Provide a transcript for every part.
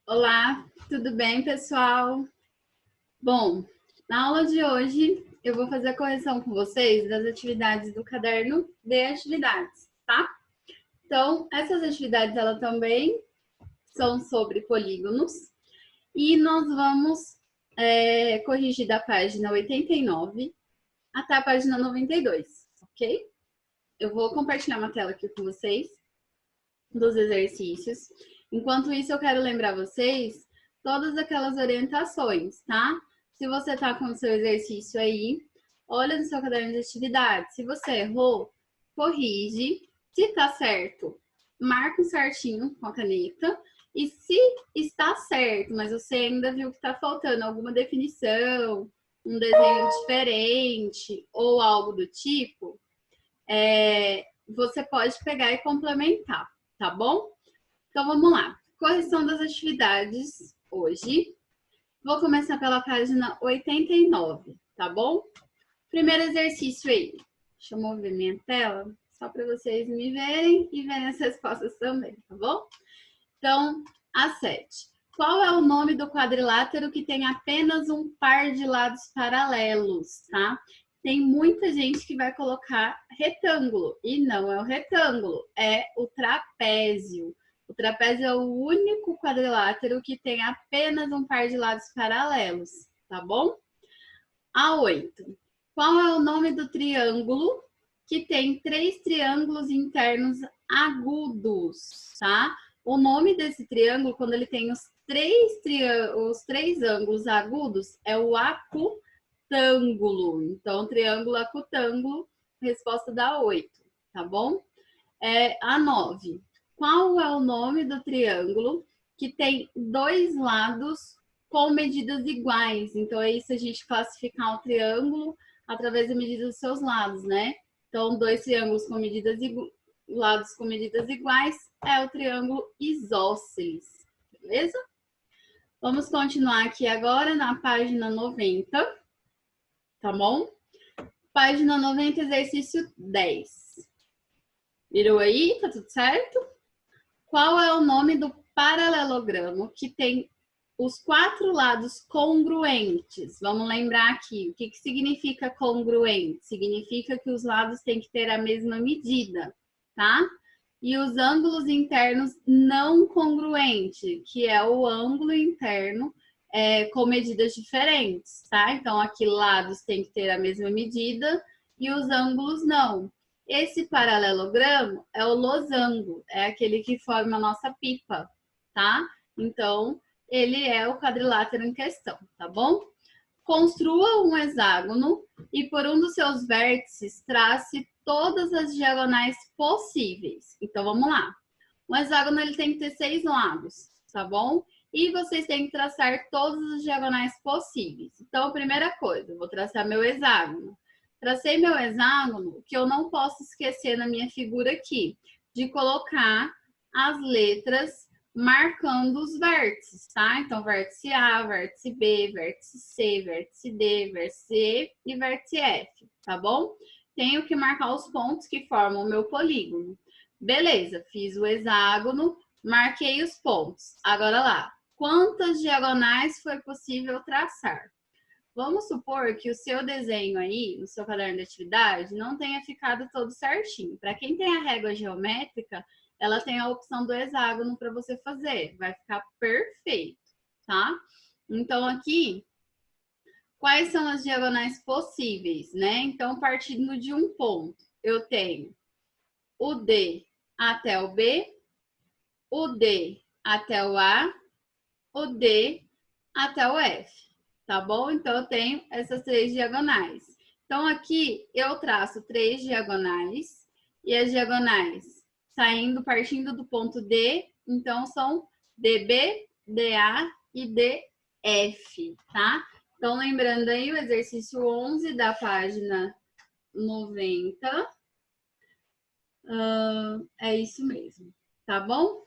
Olá, tudo bem, pessoal? Bom, na aula de hoje eu vou fazer a correção com vocês das atividades do caderno de atividades, tá? Então, essas atividades elas também são sobre polígonos e nós vamos corrigir da página 89 até a página 92, ok? Eu vou compartilhar uma tela aqui com vocês dos exercícios. Enquanto isso, eu quero lembrar vocês todas aquelas orientações, tá? Se você tá com o seu exercício aí, olha no seu caderno de atividade. Se você errou, corrige. Se tá certo, marca um certinho com a caneta. E se está certo, mas você ainda viu que tá faltando alguma definição, um desenho diferente ou algo do tipo, você pode pegar e complementar, tá bom? Então vamos lá. Correção das atividades hoje. Vou começar pela página 89, tá bom? Primeiro exercício aí. Deixa eu mover minha tela, só para vocês me verem e verem as respostas também, tá bom? Então, a 7. Qual é o nome do quadrilátero que tem apenas um par de lados paralelos, tá? Tem muita gente que vai colocar retângulo, e não é o retângulo, é o trapézio. O trapézio é o único quadrilátero que tem apenas um par de lados paralelos, tá bom? A 8. Qual é o nome do triângulo que tem 3 triângulos internos agudos, tá? O nome desse triângulo, quando ele tem os três ângulos agudos, é o acutângulo. Então, triângulo acutângulo, resposta da 8, tá bom? A 9. Qual é o nome do triângulo que tem 2 lados com medidas iguais? Então, é isso a gente classificar o triângulo através da medida dos seus lados, né? Então, 2 triângulos com lados com medidas iguais é o triângulo isósceles, beleza? Vamos continuar aqui agora na página 90, tá bom? Página 90, exercício 10. Virou aí? Tá tudo certo? Qual é o nome do paralelogramo que tem os 4 lados congruentes? Vamos lembrar aqui. O que significa congruente? Significa que os lados têm que ter a mesma medida, tá? E os ângulos internos não congruentes, que é o ângulo interno com medidas diferentes, tá? Então, aqui lados têm que ter a mesma medida e os ângulos não. Esse paralelogramo é o losango, é aquele que forma a nossa pipa, tá? Então, ele é o quadrilátero em questão, tá bom? Construa um hexágono e por um dos seus vértices trace todas as diagonais possíveis. Então, vamos lá. Um hexágono ele tem que ter 6 lados, tá bom? E vocês têm que traçar todas as diagonais possíveis. Então, a primeira coisa, eu vou traçar meu hexágono. Tracei meu hexágono, o que eu não posso esquecer na minha figura aqui, de colocar as letras marcando os vértices, tá? Então, vértice A, vértice B, vértice C, vértice D, vértice E e vértice F, tá bom? Tenho que marcar os pontos que formam o meu polígono. Beleza, fiz o hexágono, marquei os pontos. Agora lá, quantas diagonais foi possível traçar? Vamos supor que o seu desenho aí, no seu caderno de atividade, não tenha ficado todo certinho. Para quem tem a régua geométrica, ela tem a opção do hexágono para você fazer. Vai ficar perfeito, tá? Então, aqui, quais são as diagonais possíveis, né? Então, partindo de um ponto, eu tenho o D até o B, o D até o A, o D até o F. Tá bom? Então, eu tenho essas 3 diagonais. Então, aqui eu traço 3 diagonais e as diagonais partindo do ponto D, então são DB, DA e DF, tá? Então, lembrando aí o exercício 11 da página 90. É isso mesmo, tá bom?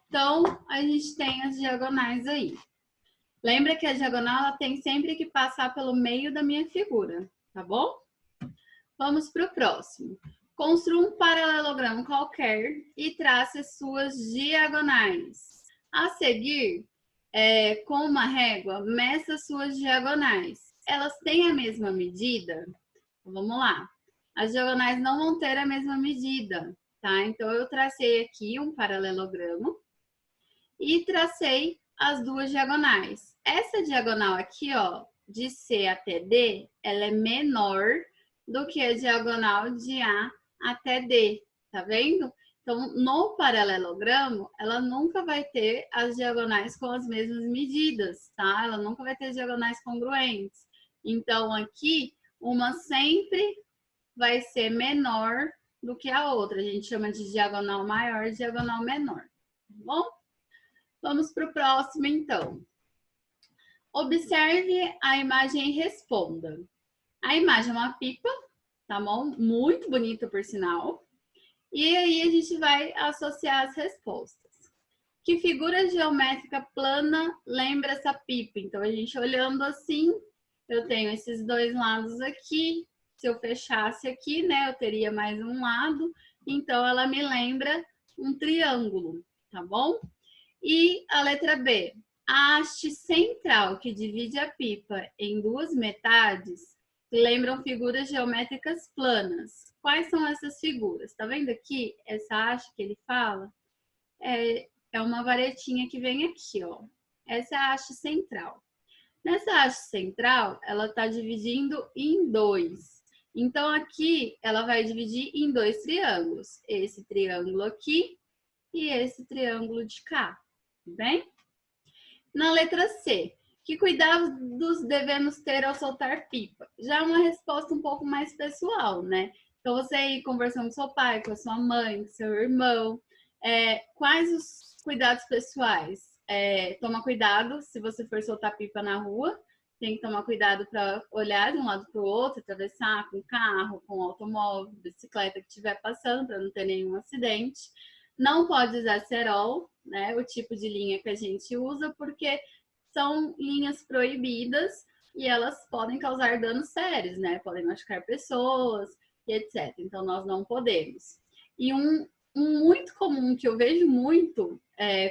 Então, a gente tem as diagonais aí. Lembra que a diagonal ela tem sempre que passar pelo meio da minha figura, tá bom? Vamos para o próximo. Construa um paralelogramo qualquer e trace suas diagonais. A seguir, com uma régua, meça suas diagonais. Elas têm a mesma medida? Então, vamos lá. As diagonais não vão ter a mesma medida, tá? Então, eu tracei aqui um paralelogramo e tracei as duas diagonais. Essa diagonal aqui, ó, de C até D, ela é menor do que a diagonal de A até D, tá vendo? Então, no paralelogramo, ela nunca vai ter as diagonais com as mesmas medidas, tá? Ela nunca vai ter diagonais congruentes. Então, aqui, uma sempre vai ser menor do que a outra. A gente chama de diagonal maior e diagonal menor, tá bom? Vamos para o próximo, então. Observe a imagem e responda. A imagem é uma pipa, tá bom? Muito bonita, por sinal. E aí a gente vai associar as respostas. Que figura geométrica plana lembra essa pipa? Então, a gente olhando assim, eu tenho esses dois lados aqui. Se eu fechasse aqui, né, eu teria mais um lado. Então, ela me lembra um triângulo, tá bom? E a letra B. A haste central que divide a pipa em duas metades lembram figuras geométricas planas. Quais são essas figuras? Tá vendo aqui? Essa haste que ele fala é uma varetinha que vem aqui, ó. Essa é a haste central. Nessa haste central, ela está dividindo em dois. Então, aqui, ela vai dividir em dois triângulos. Esse triângulo aqui e esse triângulo de cá. Tudo bem? Na letra C, que cuidados devemos ter ao soltar pipa? Já é uma resposta um pouco mais pessoal, né? Então, você ir conversando com seu pai, com a sua mãe, com seu irmão. Quais os cuidados pessoais? Toma cuidado se você for soltar pipa na rua. Tem que tomar cuidado para olhar de um lado para o outro, atravessar com carro, com automóvel, bicicleta que estiver passando, para não ter nenhum acidente. Não pode usar cerol, né? O tipo de linha que a gente usa, porque são linhas proibidas e elas podem causar danos sérios, né? Podem machucar pessoas e etc. Então, nós não podemos. E um muito comum que eu vejo muito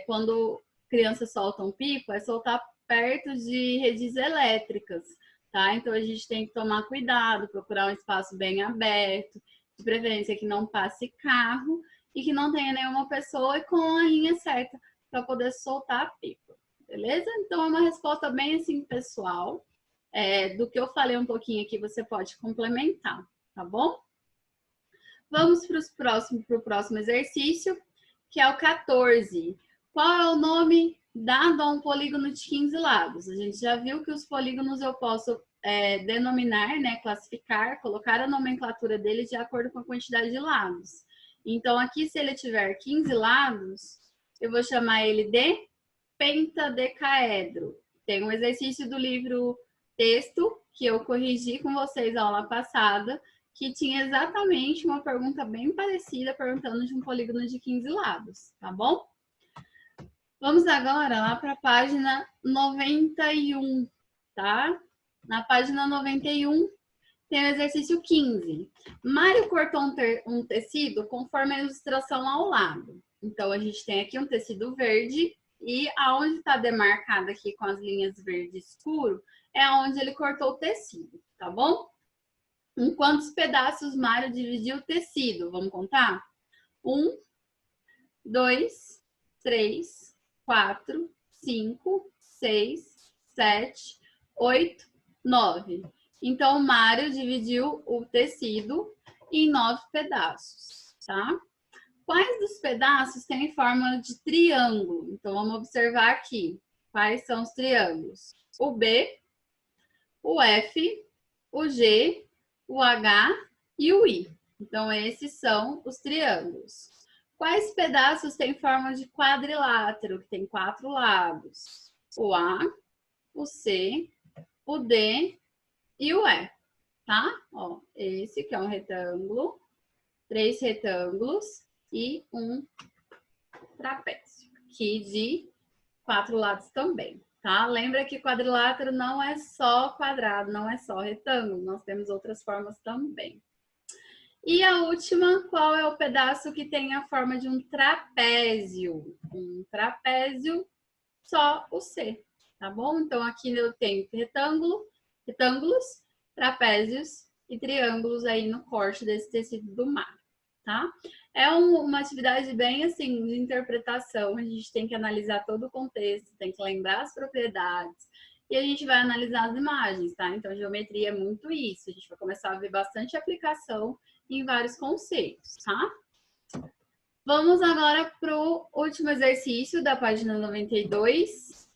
quando crianças soltam pipa é soltar perto de redes elétricas, tá? Então, a gente tem que tomar cuidado, procurar um espaço bem aberto, de preferência que não passe carro e que não tenha nenhuma pessoa com a linha certa para poder soltar a pipa, beleza? Então, é uma resposta bem assim, pessoal. Do que eu falei um pouquinho aqui, você pode complementar, tá bom? Vamos para o próximo exercício, que é o 14. Qual é o nome dado a um polígono de 15 lados? A gente já viu que os polígonos eu posso denominar, né, classificar, colocar a nomenclatura dele de acordo com a quantidade de lados. Então, aqui, se ele tiver 15 lados, eu vou chamar ele de pentadecaedro. Tem um exercício do livro Texto, que eu corrigi com vocês na aula passada, que tinha exatamente uma pergunta bem parecida, perguntando de um polígono de 15 lados, tá bom? Vamos agora lá para a página 91, tá? Na página 91 tem o exercício 15. Mário cortou um tecido conforme a ilustração ao lado. Então, a gente tem aqui um tecido verde e aonde está demarcado aqui com as linhas verde escuro é onde ele cortou o tecido, tá bom? Em quantos pedaços Mário dividiu o tecido? Vamos contar? 1, 2, 3, 4, 5, 6, 7, 8, 9. Então, o Mário dividiu o tecido em 9 pedaços, tá? Quais dos pedaços têm forma de triângulo? Então, vamos observar aqui. Quais são os triângulos? O B, o F, o G, o H e o I. Então, esses são os triângulos. Quais pedaços têm forma de quadrilátero, que tem 4 lados? O A, o C, o D e o E, tá? Ó, esse que é um retângulo, 3 retângulos e um trapézio, que de 4 lados também, tá? Lembra que quadrilátero não é só quadrado, não é só retângulo, nós temos outras formas também. E a última, qual é o pedaço que tem a forma de um trapézio? Um trapézio só o C, tá bom? Então, aqui eu tenho retângulos, trapézios e triângulos aí no corte desse tecido do mar, tá? É uma atividade bem assim de interpretação, a gente tem que analisar todo o contexto, tem que lembrar as propriedades e a gente vai analisar as imagens, tá? Então, geometria é muito isso, a gente vai começar a ver bastante aplicação em vários conceitos, tá? Vamos agora para o último exercício da página 92.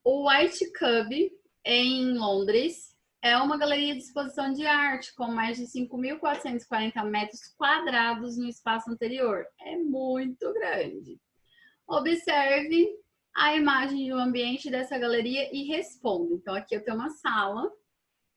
O White Cub, em Londres, é uma galeria de exposição de arte com mais de 5.440 metros quadrados no espaço anterior. É muito grande. Observe a imagem do ambiente dessa galeria e responda. Então, aqui eu tenho uma sala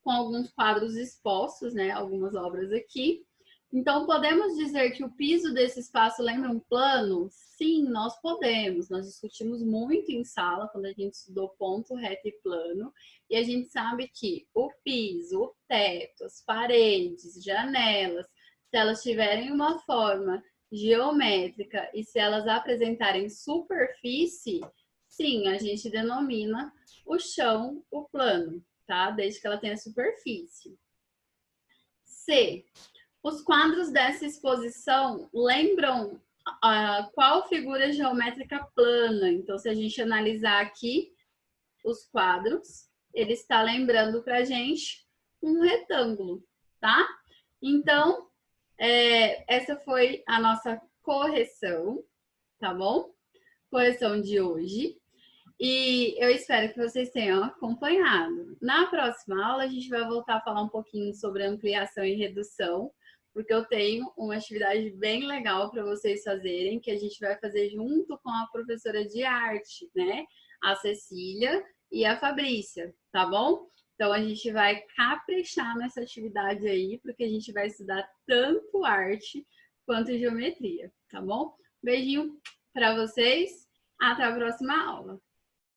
com alguns quadros expostos, né? Algumas obras aqui. Então, podemos dizer que o piso desse espaço lembra um plano? Sim, nós podemos. Nós discutimos muito em sala, quando a gente estudou ponto, reto e plano, e a gente sabe que o piso, o teto, as paredes, janelas, se elas tiverem uma forma geométrica e se elas apresentarem superfície, sim, a gente denomina o chão o plano, tá? Desde que ela tenha superfície. C. Os quadros dessa exposição lembram qual figura geométrica plana? Então, se a gente analisar aqui os quadros, ele está lembrando para a gente um retângulo, tá? Então, essa foi a nossa correção, tá bom? Correção de hoje. E eu espero que vocês tenham acompanhado. Na próxima aula, a gente vai voltar a falar um pouquinho sobre ampliação e redução, porque eu tenho uma atividade bem legal para vocês fazerem, que a gente vai fazer junto com a professora de arte, né? A Cecília e a Fabrícia, tá bom? Então, a gente vai caprichar nessa atividade aí, porque a gente vai estudar tanto arte quanto geometria, tá bom? Beijinho para vocês, até a próxima aula.